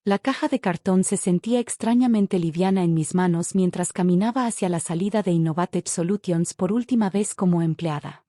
La caja de cartón se sentía extrañamente liviana en mis manos mientras caminaba hacia la salida de Innovative Solutions por última vez como empleada.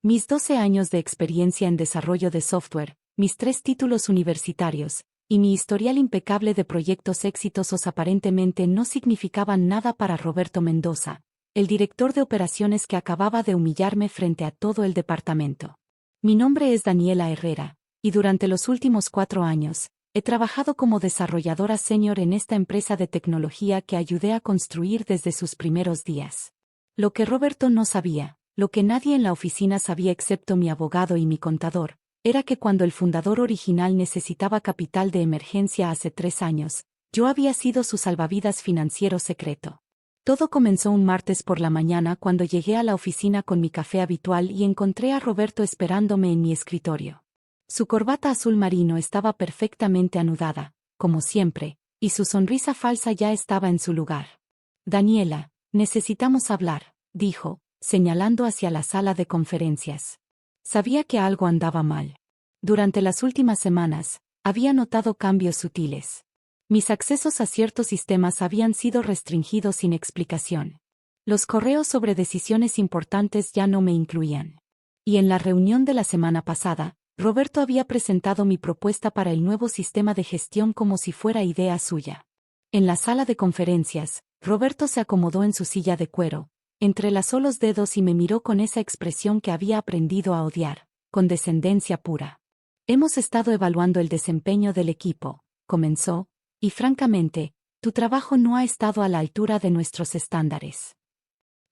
Mis 12 años de experiencia en desarrollo de software, mis 3 títulos universitarios, y mi historial impecable de proyectos exitosos aparentemente no significaban nada para Roberto Mendoza, el director de operaciones que acababa de humillarme frente a todo el departamento. Mi nombre es Daniela Herrera, y durante los últimos 4 años, he trabajado como desarrolladora senior en esta empresa de tecnología que ayudé a construir desde sus primeros días. Lo que Roberto no sabía, lo que nadie en la oficina sabía excepto mi abogado y mi contador, era que cuando el fundador original necesitaba capital de emergencia hace 3 años, yo había sido su salvavidas financiero secreto. Todo comenzó un martes por la mañana cuando llegué a la oficina con mi café habitual y encontré a Roberto esperándome en mi escritorio. Su corbata azul marino estaba perfectamente anudada, como siempre, y su sonrisa falsa ya estaba en su lugar. Daniela, necesitamos hablar, dijo, señalando hacia la sala de conferencias. Sabía que algo andaba mal. Durante las últimas semanas, había notado cambios sutiles. Mis accesos a ciertos sistemas habían sido restringidos sin explicación. Los correos sobre decisiones importantes ya no me incluían. Y en la reunión de la semana pasada, Roberto había presentado mi propuesta para el nuevo sistema de gestión como si fuera idea suya. En la sala de conferencias, Roberto se acomodó en su silla de cuero, entrelazó los dedos y me miró con esa expresión que había aprendido a odiar, condescendencia pura. Hemos estado evaluando el desempeño del equipo, comenzó, y francamente, tu trabajo no ha estado a la altura de nuestros estándares.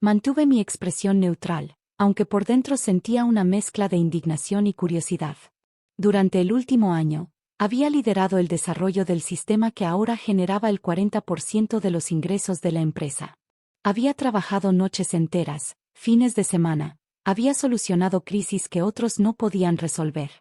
Mantuve mi expresión neutral, aunque por dentro sentía una mezcla de indignación y curiosidad. Durante el último año, había liderado el desarrollo del sistema que ahora generaba el 40% de los ingresos de la empresa. Había trabajado noches enteras, fines de semana, había solucionado crisis que otros no podían resolver.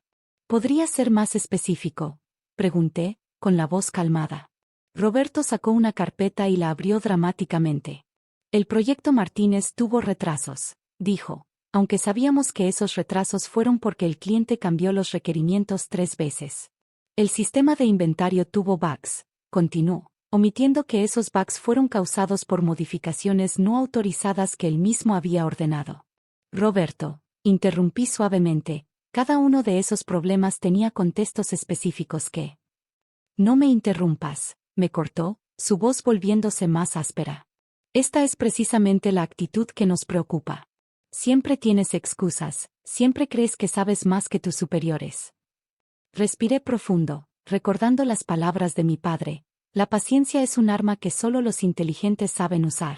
¿Podría ser más específico?, pregunté, con la voz calmada. Roberto sacó una carpeta y la abrió dramáticamente. El proyecto Martínez tuvo retrasos, dijo, aunque sabíamos que esos retrasos fueron porque el cliente cambió los requerimientos 3 veces. El sistema de inventario tuvo bugs, continuó, omitiendo que esos bugs fueron causados por modificaciones no autorizadas que él mismo había ordenado. Roberto, interrumpí suavemente, cada uno de esos problemas tenía contextos específicos que... No me interrumpas, me cortó, su voz volviéndose más áspera. Esta es precisamente la actitud que nos preocupa. Siempre tienes excusas, siempre crees que sabes más que tus superiores. Respiré profundo, recordando las palabras de mi padre. La paciencia es un arma que solo los inteligentes saben usar.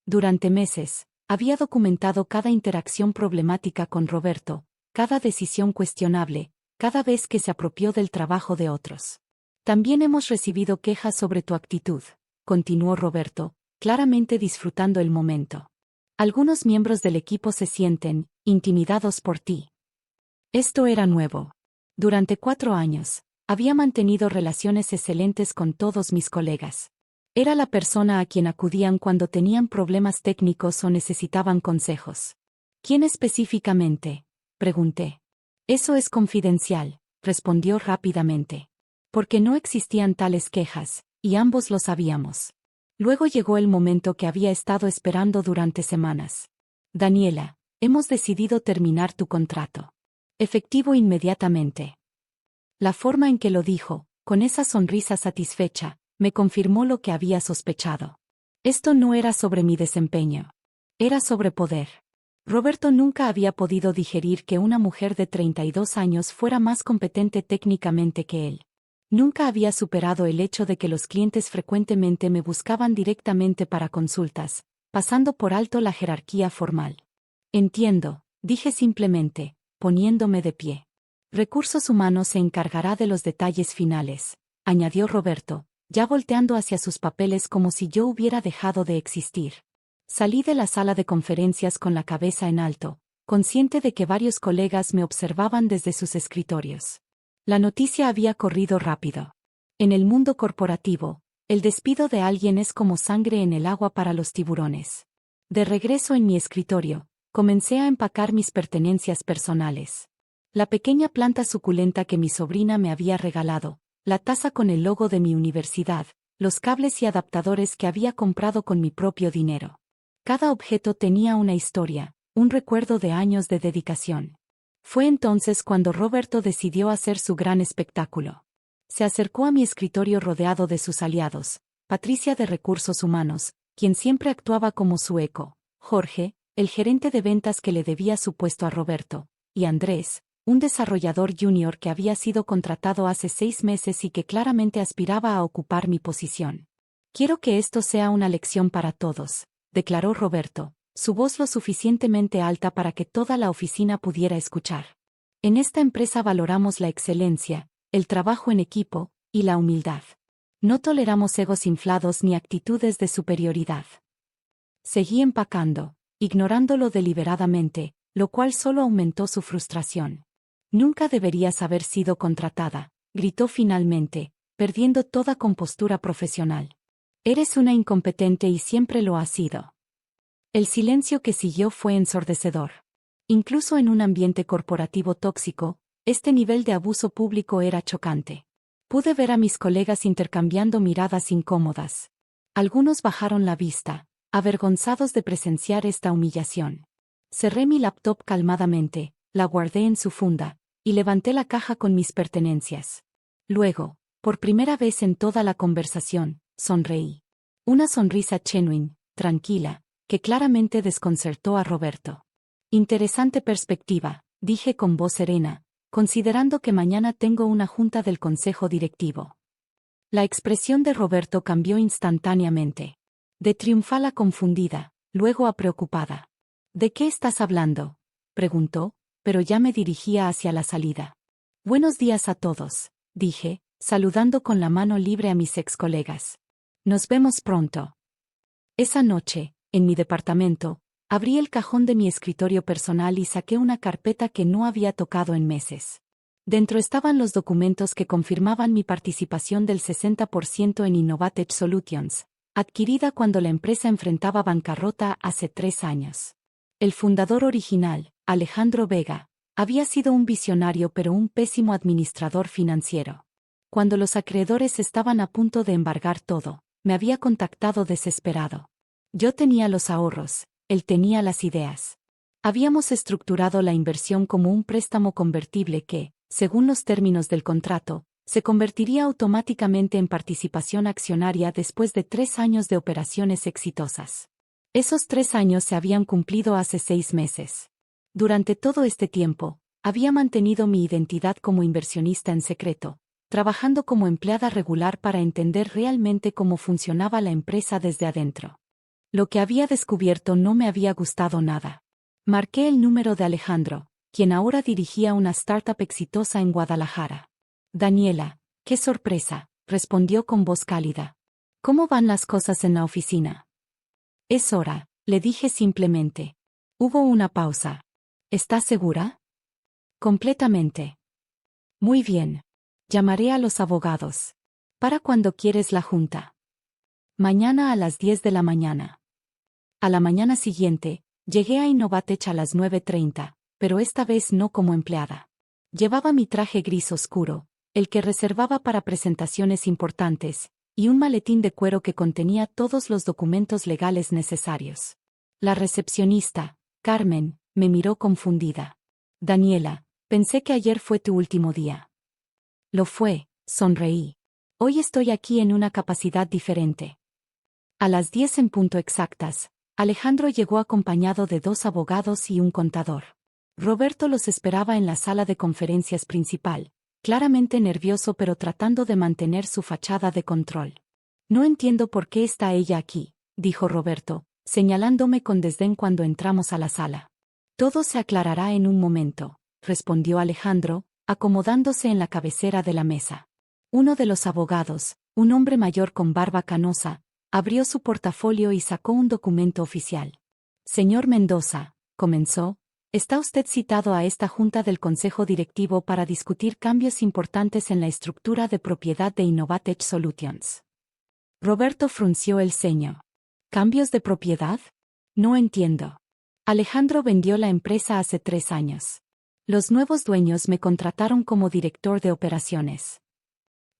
Durante meses, había documentado cada interacción problemática con Roberto, cada decisión cuestionable, cada vez que se apropió del trabajo de otros. También hemos recibido quejas sobre tu actitud, continuó Roberto, claramente disfrutando el momento. Algunos miembros del equipo se sienten intimidados por ti. Esto era nuevo. Durante 4 años, había mantenido relaciones excelentes con todos mis colegas. Era la persona a quien acudían cuando tenían problemas técnicos o necesitaban consejos. ¿Quién específicamente?, pregunté. Eso es confidencial, respondió rápidamente. Porque no existían tales quejas, y ambos lo sabíamos. Luego llegó el momento que había estado esperando durante semanas. Daniela, hemos decidido terminar tu contrato. Efectivo inmediatamente. La forma en que lo dijo, con esa sonrisa satisfecha, me confirmó lo que había sospechado. Esto no era sobre mi desempeño. Era sobre poder. Roberto nunca había podido digerir que una mujer de 32 años fuera más competente técnicamente que él. Nunca había superado el hecho de que los clientes frecuentemente me buscaban directamente para consultas, pasando por alto la jerarquía formal. Entiendo, dije simplemente, poniéndome de pie. Recursos humanos se encargará de los detalles finales, añadió Roberto, ya volteando hacia sus papeles como si yo hubiera dejado de existir. Salí de la sala de conferencias con la cabeza en alto, consciente de que varios colegas me observaban desde sus escritorios. La noticia había corrido rápido. En el mundo corporativo, el despido de alguien es como sangre en el agua para los tiburones. De regreso en mi escritorio, comencé a empacar mis pertenencias personales. La pequeña planta suculenta que mi sobrina me había regalado, la taza con el logo de mi universidad, los cables y adaptadores que había comprado con mi propio dinero. Cada objeto tenía una historia, un recuerdo de años de dedicación. Fue entonces cuando Roberto decidió hacer su gran espectáculo. Se acercó a mi escritorio rodeado de sus aliados, Patricia de Recursos Humanos, quien siempre actuaba como su eco, Jorge, el gerente de ventas que le debía su puesto a Roberto, y Andrés, un desarrollador junior que había sido contratado hace 6 meses y que claramente aspiraba a ocupar mi posición. Quiero que esto sea una lección para todos, declaró Roberto, su voz lo suficientemente alta para que toda la oficina pudiera escuchar. En esta empresa valoramos la excelencia, el trabajo en equipo, y la humildad. No toleramos egos inflados ni actitudes de superioridad. Seguí empacando, ignorándolo deliberadamente, lo cual solo aumentó su frustración. Nunca deberías haber sido contratada, gritó finalmente, perdiendo toda compostura profesional. Eres una incompetente y siempre lo has sido. El silencio que siguió fue ensordecedor. Incluso en un ambiente corporativo tóxico, este nivel de abuso público era chocante. Pude ver a mis colegas intercambiando miradas incómodas. Algunos bajaron la vista, avergonzados de presenciar esta humillación. Cerré mi laptop calmadamente, la guardé en su funda, y levanté la caja con mis pertenencias. Luego, por primera vez en toda la conversación, sonreí. Una sonrisa genuine, tranquila, que claramente desconcertó a Roberto. Interesante perspectiva, dije con voz serena, considerando que mañana tengo una junta del consejo directivo. La expresión de Roberto cambió instantáneamente. De triunfal a confundida, luego a preocupada. ¿De qué estás hablando?, preguntó, pero ya me dirigía hacia la salida. Buenos días a todos, dije, saludando con la mano libre a mis ex colegas. Nos vemos pronto. Esa noche, en mi departamento, abrí el cajón de mi escritorio personal y saqué una carpeta que no había tocado en meses. Dentro estaban los documentos que confirmaban mi participación del 60% en Innovatech Solutions, adquirida cuando la empresa enfrentaba bancarrota hace 3 años. El fundador original, Alejandro Vega, había sido un visionario pero un pésimo administrador financiero. Cuando los acreedores estaban a punto de embargar todo, me había contactado desesperado. Yo tenía los ahorros, él tenía las ideas. Habíamos estructurado la inversión como un préstamo convertible que, según los términos del contrato, se convertiría automáticamente en participación accionaria después de 3 años de operaciones exitosas. Esos 3 años se habían cumplido hace 6 meses. Durante todo este tiempo, había mantenido mi identidad como inversionista en secreto, trabajando como empleada regular para entender realmente cómo funcionaba la empresa desde adentro. Lo que había descubierto no me había gustado nada. Marqué el número de Alejandro, quien ahora dirigía una startup exitosa en Guadalajara. Daniela, qué sorpresa, respondió con voz cálida. ¿Cómo van las cosas en la oficina? Es hora, le dije simplemente. Hubo una pausa. ¿Estás segura? Completamente. Muy bien. Llamaré a los abogados. ¿Para cuándo quieres la junta? Mañana a las 10 de la mañana. A la mañana siguiente, llegué a Innovatech a las 9:30, pero esta vez no como empleada. Llevaba mi traje gris oscuro, el que reservaba para presentaciones importantes, y un maletín de cuero que contenía todos los documentos legales necesarios. La recepcionista, Carmen, me miró confundida. Daniela, pensé que ayer fue tu último día. Lo fue, sonreí. Hoy estoy aquí en una capacidad diferente. A las 10 en punto exactas, Alejandro llegó acompañado de 2 abogados y un contador. Roberto los esperaba en la sala de conferencias principal, claramente nervioso pero tratando de mantener su fachada de control. No entiendo por qué está ella aquí, dijo Roberto, señalándome con desdén cuando entramos a la sala. Todo se aclarará en un momento, respondió Alejandro, acomodándose en la cabecera de la mesa. Uno de los abogados, un hombre mayor con barba canosa, abrió su portafolio y sacó un documento oficial. Señor Mendoza, comenzó, está usted citado a esta junta del Consejo Directivo para discutir cambios importantes en la estructura de propiedad de Innovatech Solutions. Roberto frunció el ceño. ¿Cambios de propiedad? No entiendo. Alejandro vendió la empresa hace 3 años. Los nuevos dueños me contrataron como director de operaciones.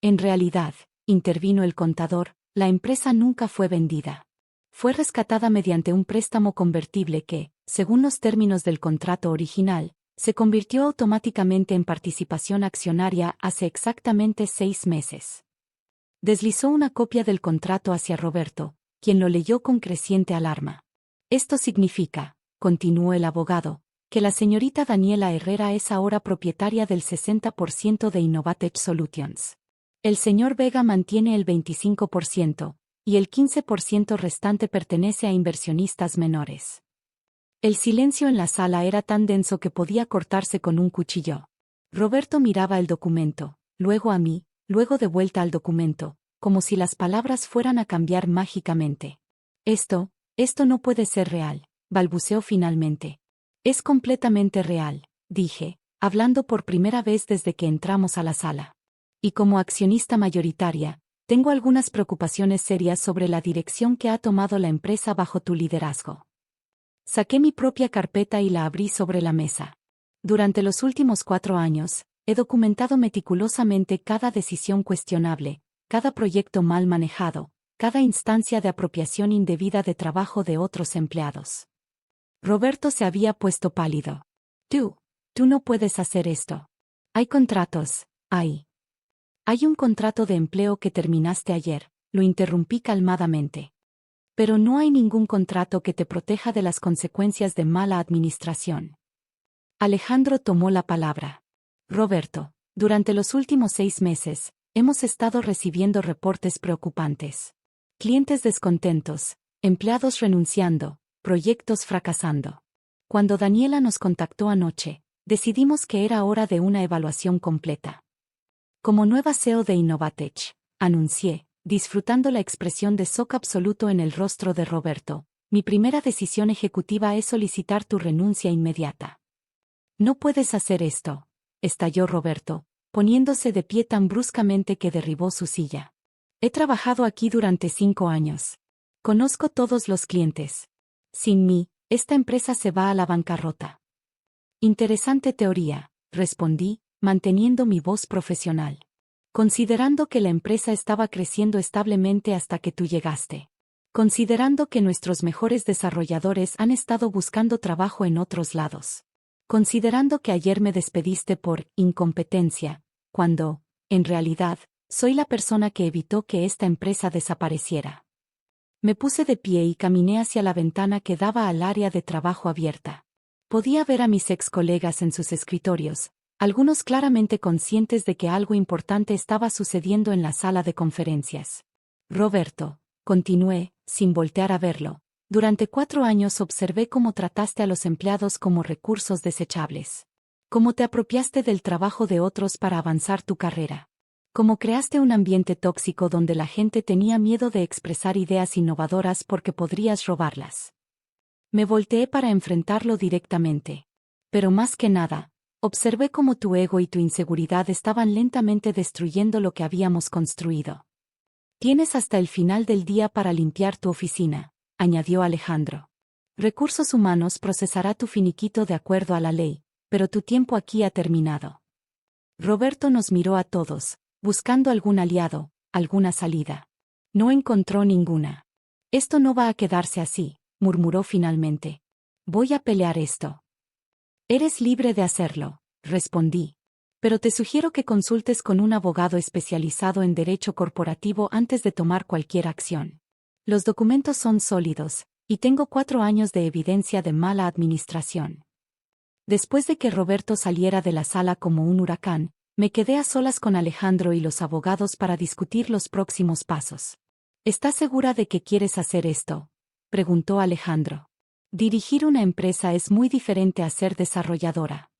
En realidad, intervino el contador, la empresa nunca fue vendida. Fue rescatada mediante un préstamo convertible que, según los términos del contrato original, se convirtió automáticamente en participación accionaria hace exactamente 6 meses. Deslizó una copia del contrato hacia Roberto, quien lo leyó con creciente alarma. Esto significa, continuó el abogado, que la señorita Daniela Herrera es ahora propietaria del 60% de Innovatech Solutions. El señor Vega mantiene el 25%, y el 15% restante pertenece a inversionistas menores. El silencio en la sala era tan denso que podía cortarse con un cuchillo. Roberto miraba el documento, luego a mí, luego de vuelta al documento, como si las palabras fueran a cambiar mágicamente. Esto no puede ser real, balbuceó finalmente. Es completamente real, dije, hablando por primera vez desde que entramos a la sala. Y como accionista mayoritaria, tengo algunas preocupaciones serias sobre la dirección que ha tomado la empresa bajo tu liderazgo. Saqué mi propia carpeta y la abrí sobre la mesa. Durante los últimos 4 años, he documentado meticulosamente cada decisión cuestionable, cada proyecto mal manejado, cada instancia de apropiación indebida de trabajo de otros empleados. Roberto se había puesto pálido. Tú no puedes hacer esto. Hay contratos, hay un contrato de empleo que terminaste ayer, lo interrumpí calmadamente. Pero no hay ningún contrato que te proteja de las consecuencias de mala administración. Alejandro tomó la palabra. Roberto, durante los últimos 6 meses, hemos estado recibiendo reportes preocupantes. Clientes descontentos, empleados renunciando, proyectos fracasando. Cuando Daniela nos contactó anoche, decidimos que era hora de una evaluación completa. Como nueva CEO de Innovatech, anuncié, disfrutando la expresión de shock absoluto en el rostro de Roberto, mi primera decisión ejecutiva es solicitar tu renuncia inmediata. No puedes hacer esto, estalló Roberto, poniéndose de pie tan bruscamente que derribó su silla. He trabajado aquí durante 5 años. Conozco todos los clientes. Sin mí, esta empresa se va a la bancarrota. Interesante teoría, respondí, manteniendo mi voz profesional. Considerando que la empresa estaba creciendo establemente hasta que tú llegaste. Considerando que nuestros mejores desarrolladores han estado buscando trabajo en otros lados. Considerando que ayer me despediste por incompetencia, cuando, en realidad, soy la persona que evitó que esta empresa desapareciera. Me puse de pie y caminé hacia la ventana que daba al área de trabajo abierta. Podía ver a mis ex colegas en sus escritorios, algunos claramente conscientes de que algo importante estaba sucediendo en la sala de conferencias. Roberto, continué, sin voltear a verlo, durante 4 años observé cómo trataste a los empleados como recursos desechables. Cómo te apropiaste del trabajo de otros para avanzar tu carrera. Cómo creaste un ambiente tóxico donde la gente tenía miedo de expresar ideas innovadoras porque podrías robarlas. Me volteé para enfrentarlo directamente. Pero más que nada, observé cómo tu ego y tu inseguridad estaban lentamente destruyendo lo que habíamos construido. Tienes hasta el final del día para limpiar tu oficina, añadió Alejandro. Recursos Humanos procesará tu finiquito de acuerdo a la ley, pero tu tiempo aquí ha terminado. Roberto nos miró a todos, buscando algún aliado, alguna salida. No encontró ninguna. Esto no va a quedarse así, murmuró finalmente. Voy a pelear esto. Eres libre de hacerlo, respondí. Pero te sugiero que consultes con un abogado especializado en derecho corporativo antes de tomar cualquier acción. Los documentos son sólidos, y tengo 4 años de evidencia de mala administración. Después de que Roberto saliera de la sala como un huracán, me quedé a solas con Alejandro y los abogados para discutir los próximos pasos. ¿Estás segura de que quieres hacer esto?, preguntó Alejandro. Dirigir una empresa es muy diferente a ser desarrolladora.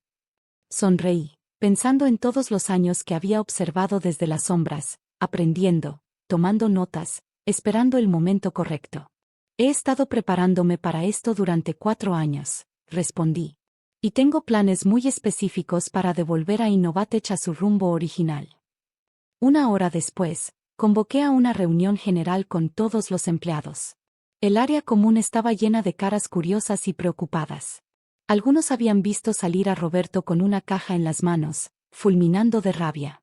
Sonreí, pensando en todos los años que había observado desde las sombras, aprendiendo, tomando notas, esperando el momento correcto. He estado preparándome para esto durante 4 años, respondí. Y tengo planes muy específicos para devolver a Innovatech a su rumbo original. 1 hora después, convoqué a una reunión general con todos los empleados. El área común estaba llena de caras curiosas y preocupadas. Algunos habían visto salir a Roberto con una caja en las manos, fulminando de rabia.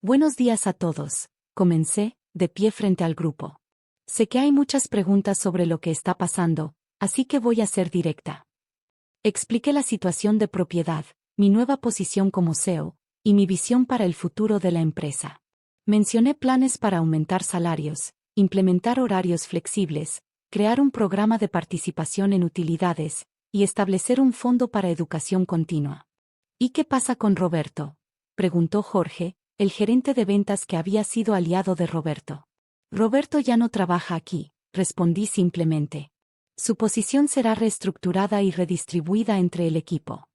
Buenos días a todos, comencé, de pie frente al grupo. Sé que hay muchas preguntas sobre lo que está pasando, así que voy a ser directa. Expliqué la situación de propiedad, mi nueva posición como CEO, y mi visión para el futuro de la empresa. Mencioné planes para aumentar salarios, implementar horarios flexibles, crear un programa de participación en utilidades, y establecer un fondo para educación continua. ¿Y qué pasa con Roberto?, preguntó Jorge, el gerente de ventas que había sido aliado de Roberto. Roberto ya no trabaja aquí, respondí simplemente. Su posición será reestructurada y redistribuida entre el equipo.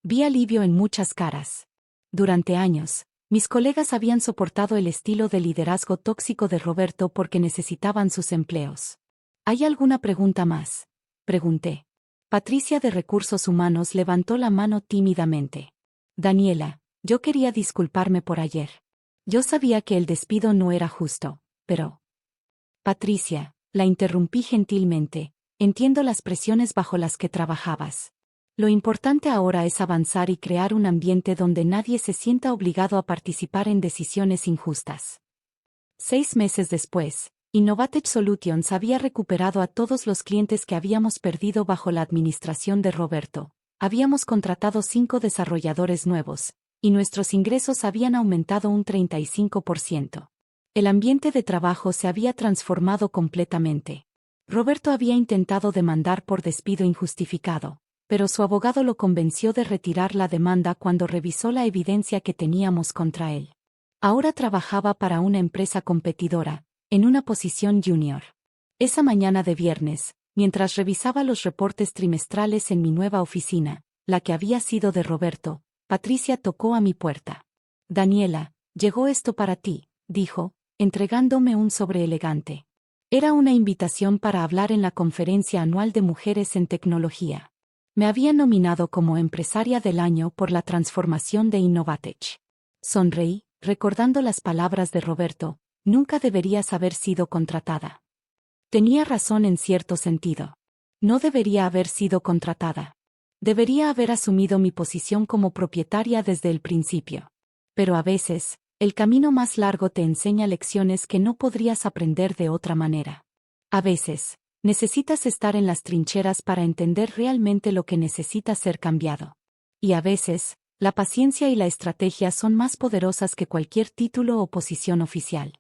Vi alivio en muchas caras. Durante años, mis colegas habían soportado el estilo de liderazgo tóxico de Roberto porque necesitaban sus empleos. ¿Hay alguna pregunta más?, pregunté. Patricia de Recursos Humanos levantó la mano tímidamente. Daniela, yo quería disculparme por ayer. Yo sabía que el despido no era justo, pero... Patricia, la interrumpí gentilmente, entiendo las presiones bajo las que trabajabas. Lo importante ahora es avanzar y crear un ambiente donde nadie se sienta obligado a participar en decisiones injustas. 6 meses después, Innovatech Solutions había recuperado a todos los clientes que habíamos perdido bajo la administración de Roberto. Habíamos contratado 5 desarrolladores nuevos, y nuestros ingresos habían aumentado un 35%. El ambiente de trabajo se había transformado completamente. Roberto había intentado demandar por despido injustificado, pero su abogado lo convenció de retirar la demanda cuando revisó la evidencia que teníamos contra él. Ahora trabajaba para una empresa competidora, en una posición junior. Esa mañana de viernes, mientras revisaba los reportes trimestrales en mi nueva oficina, la que había sido de Roberto, Patricia tocó a mi puerta. Daniela, llegó esto para ti, dijo, entregándome un sobre elegante. Era una invitación para hablar en la conferencia anual de mujeres en tecnología. Me habían nominado como empresaria del año por la transformación de Innovatech. Sonreí, recordando las palabras de Roberto, nunca deberías haber sido contratada. Tenía razón en cierto sentido. No debería haber sido contratada. Debería haber asumido mi posición como propietaria desde el principio. Pero a veces, el camino más largo te enseña lecciones que no podrías aprender de otra manera. A veces, necesitas estar en las trincheras para entender realmente lo que necesita ser cambiado. Y a veces, la paciencia y la estrategia son más poderosas que cualquier título o posición oficial.